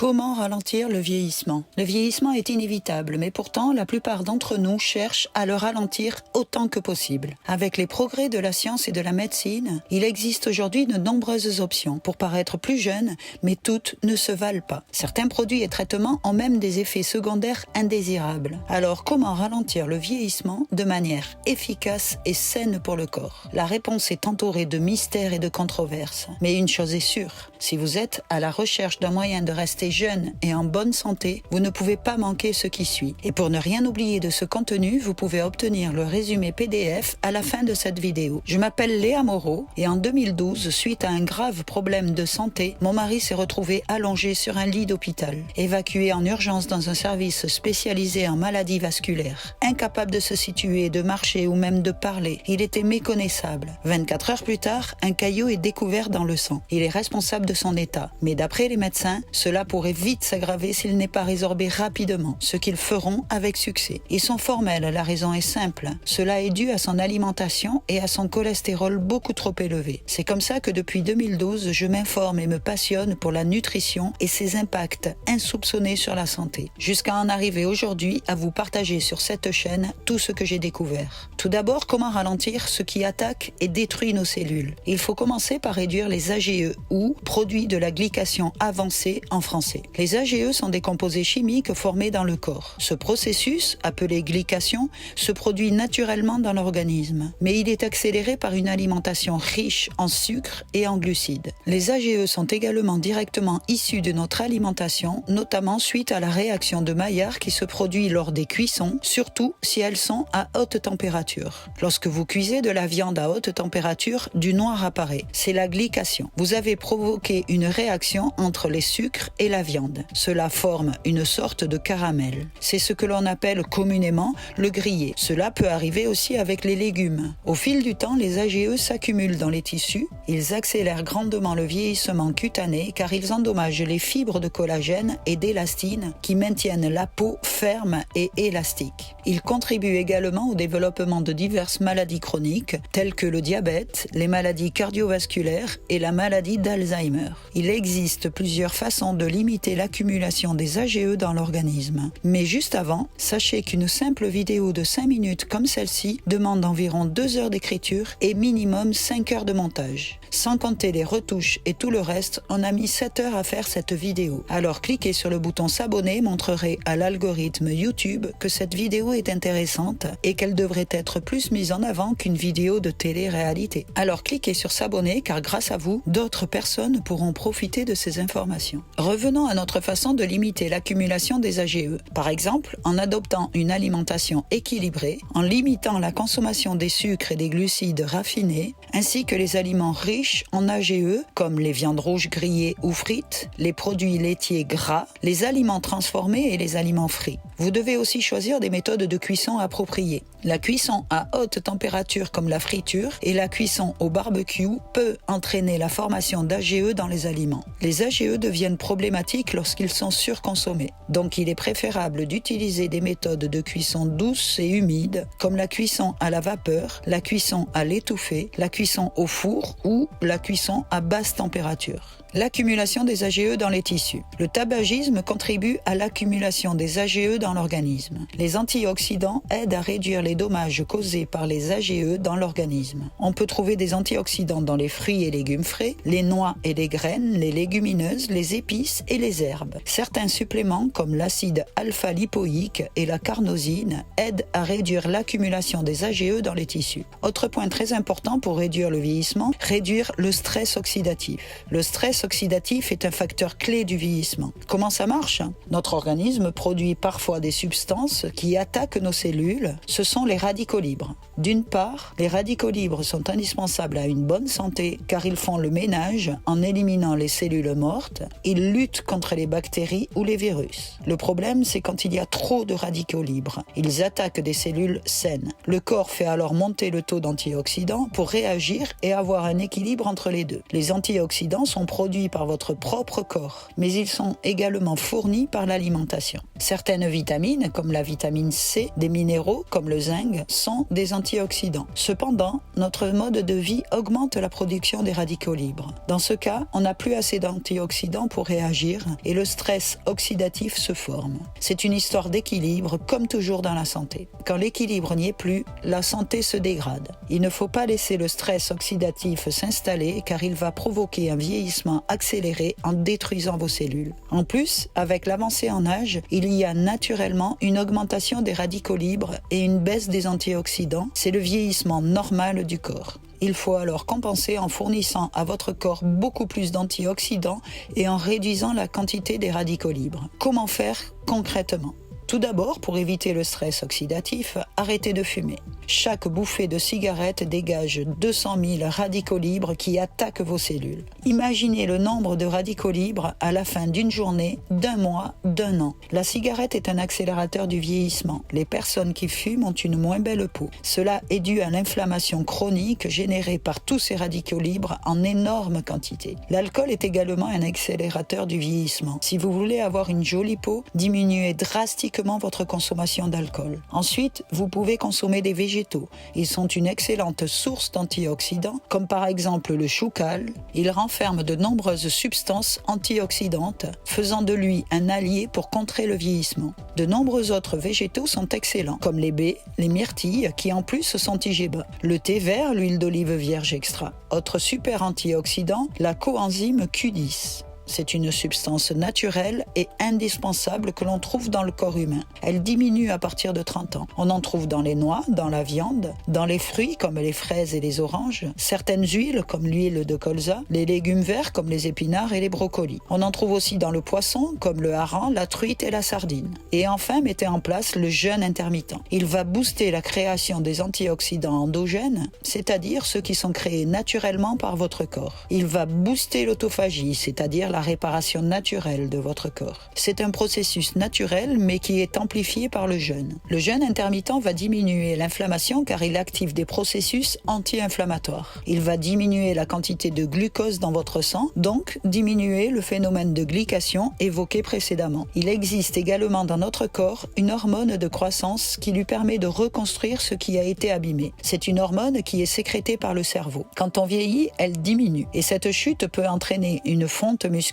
Comment ralentir le vieillissement? Le vieillissement est inévitable, mais pourtant la plupart d'entre nous cherchent à le ralentir autant que possible. Avec les progrès de la science et de la médecine, il existe aujourd'hui de nombreuses options pour paraître plus jeune, mais toutes ne se valent pas. Certains produits et traitements ont même des effets secondaires indésirables. Alors comment ralentir le vieillissement de manière efficace et saine pour le corps? La réponse est entourée de mystères et de controverses. Mais une chose est sûre, si vous êtes à la recherche d'un moyen de rester jeune et en bonne santé, vous ne pouvez pas manquer ce qui suit. Et pour ne rien oublier de ce contenu, vous pouvez obtenir le résumé PDF à la fin de cette vidéo. Je m'appelle Léa Moreau et en 2012, suite à un grave problème de santé, mon mari s'est retrouvé allongé sur un lit d'hôpital, évacué en urgence dans un service spécialisé en maladies vasculaires. Incapable de se situer, de marcher ou même de parler, il était méconnaissable. 24 heures plus tard, un caillot est découvert dans le sang. Il est responsable de son état, mais d'après les médecins, cela pourrait vite s'aggraver s'il n'est pas résorbé rapidement, ce qu'ils feront avec succès. Ils sont formels, la raison est simple. Cela est dû à son alimentation et à son cholestérol beaucoup trop élevé. C'est comme ça que depuis 2012, je m'informe et me passionne pour la nutrition et ses impacts insoupçonnés sur la santé, jusqu'à en arriver aujourd'hui à vous partager sur cette chaîne tout ce que j'ai découvert. Tout d'abord, comment ralentir ce qui attaque et détruit nos cellules? Il faut commencer par réduire les AGE ou produits de la glycation avancée en français. Les AGE sont des composés chimiques formés dans le corps. Ce processus, appelé glycation, se produit naturellement dans l'organisme, mais il est accéléré par une alimentation riche en sucre et en glucides. Les AGE sont également directement issus de notre alimentation, notamment suite à la réaction de Maillard qui se produit lors des cuissons, surtout si elles sont à haute température. Lorsque vous cuisez de la viande à haute température, du noir apparaît. C'est la glycation. Vous avez provoqué une réaction entre les sucres et la viande. Cela forme une sorte de caramel. C'est ce que l'on appelle communément le grillé. Cela peut arriver aussi avec les légumes. Au fil du temps, les AGE s'accumulent dans les tissus. Ils accélèrent grandement le vieillissement cutané car ils endommagent les fibres de collagène et d'élastine qui maintiennent la peau ferme et élastique. Ils contribuent également au développement de diverses maladies chroniques telles que le diabète, les maladies cardiovasculaires et la maladie d'Alzheimer. Il existe plusieurs façons de limiter l'accumulation des AGE dans l'organisme. Mais juste avant, sachez qu'une simple vidéo de 5 minutes comme celle-ci demande environ 2 heures d'écriture et minimum 5 heures de montage. Sans compter les retouches et tout le reste, on a mis 7 heures à faire cette vidéo. Alors cliquez sur le bouton s'abonner montrerait à l'algorithme YouTube que cette vidéo est intéressante et qu'elle devrait être plus mise en avant qu'une vidéo de télé-réalité. Alors cliquez sur s'abonner car grâce à vous, d'autres personnes pourront profiter de ces informations. Revenons à notre façon de limiter l'accumulation des AGE. Par exemple, en adoptant une alimentation équilibrée, en limitant la consommation des sucres et des glucides raffinés, ainsi que les aliments riches en AGE, comme les viandes rouges grillées ou frites, les produits laitiers gras, les aliments transformés et les aliments frits. Vous devez aussi choisir des méthodes de cuisson appropriées. La cuisson à haute température comme la friture et la cuisson au barbecue peut entraîner la formation d'AGE dans les aliments. Les AGE deviennent problématiques lorsqu'ils sont surconsommés. Donc il est préférable d'utiliser des méthodes de cuisson douces et humides comme la cuisson à la vapeur, la cuisson à l'étouffée, la cuisson au four ou la cuisson à basse température. L'accumulation des AGE dans les tissus. Le tabagisme contribue à l'accumulation des AGE dans l'organisme. Les antioxydants aident à réduire les dommages causés par les AGE dans l'organisme. On peut trouver des antioxydants dans les fruits et légumes frais, les noix et les graines, les légumineuses, les épices et les herbes. Certains suppléments comme l'acide alpha-lipoïque et la carnosine aident à réduire l'accumulation des AGE dans les tissus. Autre point très important pour réduire le vieillissement, réduire le stress oxydatif. Le stress oxydatif est un facteur clé du vieillissement. Comment ça marche? Notre organisme produit parfois des substances qui attaquent nos cellules. Ce sont les radicaux libres. D'une part, les radicaux libres sont indispensables à une bonne santé car ils font le ménage en éliminant les cellules mortes. Ils luttent contre les bactéries ou les virus. Le problème, c'est quand il y a trop de radicaux libres. Ils attaquent des cellules saines. Le corps fait alors monter le taux d'antioxydants pour réagir et avoir un équilibre entre les deux. Les antioxydants sont produits produits par votre propre corps, mais ils sont également fournis par l'alimentation. Certaines vitamines, comme la vitamine C, des minéraux, comme le zinc, sont des antioxydants. Cependant, notre mode de vie augmente la production des radicaux libres. Dans ce cas, on n'a plus assez d'antioxydants pour réagir et le stress oxydatif se forme. C'est une histoire d'équilibre, comme toujours dans la santé. Quand l'équilibre n'y est plus, la santé se dégrade. Il ne faut pas laisser le stress oxydatif s'installer car il va provoquer un vieillissement accéléré en détruisant vos cellules. En plus, avec l'avancée en âge, il y a naturellement une augmentation des radicaux libres et une baisse des antioxydants. C'est le vieillissement normal du corps. Il faut alors compenser en fournissant à votre corps beaucoup plus d'antioxydants et en réduisant la quantité des radicaux libres. Comment faire concrètement ? Tout d'abord, pour éviter le stress oxydatif, arrêtez de fumer. Chaque bouffée de cigarette dégage 200 000 radicaux libres qui attaquent vos cellules. Imaginez le nombre de radicaux libres à la fin d'une journée, d'un mois, d'un an. La cigarette est un accélérateur du vieillissement. Les personnes qui fument ont une moins belle peau. Cela est dû à l'inflammation chronique générée par tous ces radicaux libres en énorme quantité. L'alcool est également un accélérateur du vieillissement. Si vous voulez avoir une jolie peau, diminuez drastiquement votre consommation d'alcool. Ensuite, vous pouvez consommer des végétaux. Ils sont une excellente source d'antioxydants, comme par exemple le choucal. Il renferme de nombreuses substances antioxydantes, faisant de lui un allié pour contrer le vieillissement. De nombreux autres végétaux sont excellents, comme les baies, les myrtilles, qui en plus sont IgBA. Le thé vert, l'huile d'olive vierge extra. Autre super antioxydant, la coenzyme Q10. C'est une substance naturelle et indispensable que l'on trouve dans le corps humain. Elle diminue à partir de 30 ans. On en trouve dans les noix, dans la viande, dans les fruits comme les fraises et les oranges, certaines huiles comme l'huile de colza, les légumes verts comme les épinards et les brocolis. On en trouve aussi dans le poisson comme le hareng, la truite et la sardine. Et enfin, mettez en place le jeûne intermittent. Il va booster la création des antioxydants endogènes, c'est-à-dire ceux qui sont créés naturellement par votre corps. Il va booster l'autophagie, c'est-à-dire la réparation naturelle de votre corps. C'est un processus naturel mais qui est amplifié par le jeûne. Le jeûne intermittent va diminuer l'inflammation car il active des processus anti-inflammatoires. Il va diminuer la quantité de glucose dans votre sang, donc diminuer le phénomène de glycation évoqué précédemment. Il existe également dans notre corps une hormone de croissance qui lui permet de reconstruire ce qui a été abîmé. C'est une hormone qui est sécrétée par le cerveau. Quand on vieillit, elle diminue et cette chute peut entraîner une fonte musculaire,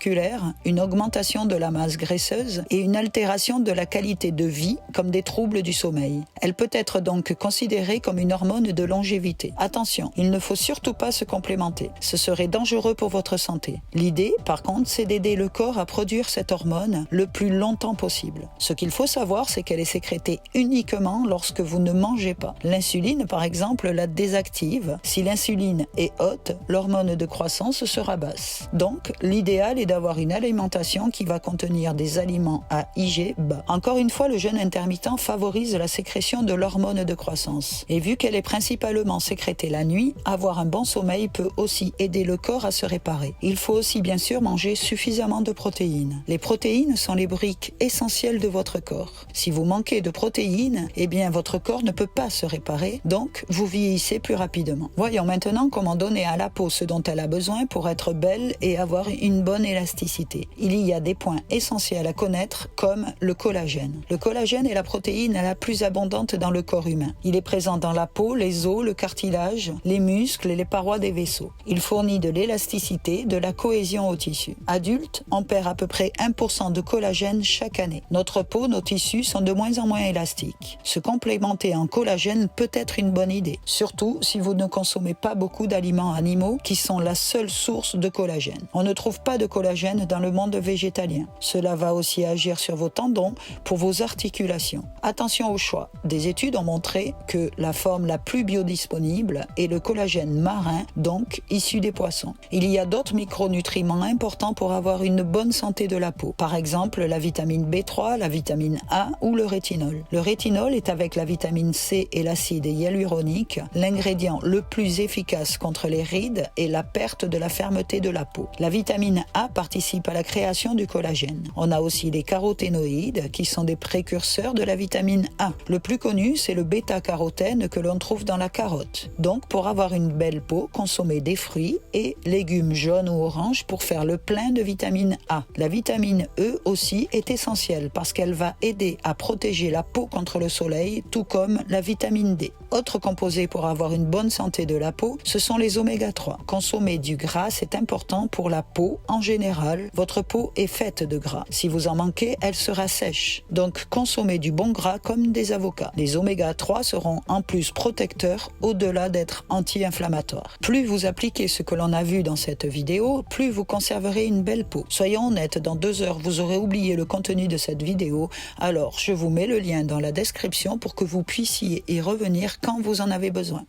une augmentation de la masse graisseuse et une altération de la qualité de vie comme des troubles du sommeil. Elle peut être donc considérée comme une hormone de longévité. Attention, il ne faut surtout pas se complémenter. Ce serait dangereux pour votre santé. L'idée, par contre, c'est d'aider le corps à produire cette hormone le plus longtemps possible. Ce qu'il faut savoir, c'est qu'elle est sécrétée uniquement lorsque vous ne mangez pas. L'insuline, par exemple, la désactive. Si l'insuline est haute, l'hormone de croissance sera basse. Donc, l'idéal est d'avoir une alimentation qui va contenir des aliments à IG bas. Encore une fois, le jeûne intermittent favorise la sécrétion de l'hormone de croissance. Et vu qu'elle est principalement sécrétée la nuit, avoir un bon sommeil peut aussi aider le corps à se réparer. Il faut aussi bien sûr manger suffisamment de protéines. Les protéines sont les briques essentielles de votre corps. Si vous manquez de protéines, eh bien votre corps ne peut pas se réparer, donc vous vieillissez plus rapidement. Voyons maintenant comment donner à la peau ce dont elle a besoin pour être belle et avoir une bonne élasticité. Il y a des points essentiels à connaître comme le collagène. Le collagène est la protéine la plus abondante dans le corps humain. Il est présent dans la peau, les os, le cartilage, les muscles et les parois des vaisseaux. Il fournit de l'élasticité, de la cohésion au tissu. Adulte, on perd à peu près 1% de collagène chaque année. Notre peau, nos tissus sont de moins en moins élastiques. Se complémenter en collagène peut être une bonne idée, surtout si vous ne consommez pas beaucoup d'aliments animaux qui sont la seule source de collagène. On ne trouve pas de collagène dans le monde végétalien. Cela va aussi agir sur vos tendons, pour vos articulations. Attention au choix. Des études ont montré que la forme la plus biodisponible est le collagène marin, donc issu des poissons. Il y a d'autres micronutriments importants pour avoir une bonne santé de la peau. Par exemple, la vitamine B3, la vitamine A ou le rétinol. Le rétinol est avec la vitamine C et l'acide hyaluronique l'ingrédient le plus efficace contre les rides et la perte de la fermeté de la peau. La vitamine A A participe à la création du collagène. On a aussi les caroténoïdes qui sont des précurseurs de la vitamine A. Le plus connu, c'est le bêta-carotène que l'on trouve dans la carotte. Donc, pour avoir une belle peau, consommez des fruits et légumes jaunes ou oranges pour faire le plein de vitamine A. La vitamine E aussi est essentielle parce qu'elle va aider à protéger la peau contre le soleil, tout comme la vitamine D. Autre composé pour avoir une bonne santé de la peau, ce sont les oméga 3. Consommer du gras, c'est important pour la peau en général. Votre peau est faite de gras. Si vous en manquez, elle sera sèche. Donc, consommez du bon gras comme des avocats. Les oméga 3 seront en plus protecteurs au-delà d'être anti-inflammatoires. Plus vous appliquez ce que l'on a vu dans cette vidéo, plus vous conserverez une belle peau. Soyons honnêtes, dans 2 heures, vous aurez oublié le contenu de cette vidéo. Alors, je vous mets le lien dans la description pour que vous puissiez y revenir quand vous en avez besoin.